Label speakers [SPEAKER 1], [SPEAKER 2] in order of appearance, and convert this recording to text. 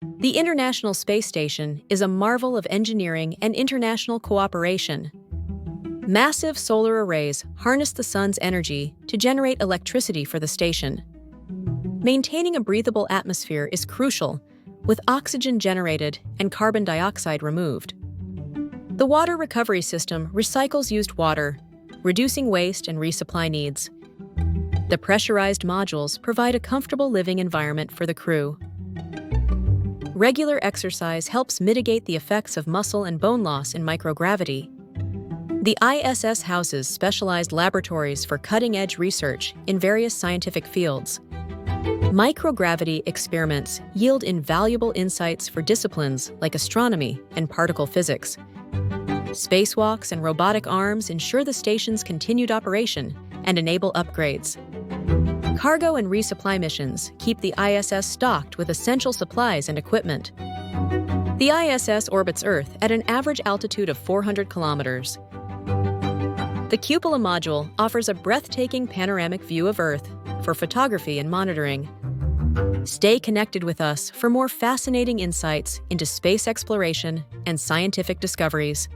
[SPEAKER 1] The International Space Station is a marvel of engineering and international cooperation. Massive solar arrays harness the sun's energy to generate electricity for the station. Maintaining a breathable atmosphere is crucial, with oxygen generated and carbon dioxide removed. The water recovery system recycles used water, reducing waste and resupply needs. The pressurized modules provide a comfortable living environment for the crew. Regular exercise helps mitigate the effects of muscle and bone loss in microgravity. The ISS houses specialized laboratories for cutting-edge research in various scientific fields. Microgravity experiments yield invaluable insights for disciplines like astronomy and particle physics. Spacewalks and robotic arms ensure the station's continued operation and enable upgrades. Cargo and resupply missions keep the ISS stocked with essential supplies and equipment. The ISS orbits Earth at an average altitude of 400 kilometers. The cupola module offers a breathtaking panoramic view of Earth for photography and monitoring. Stay connected with us for more fascinating insights into space exploration and scientific discoveries.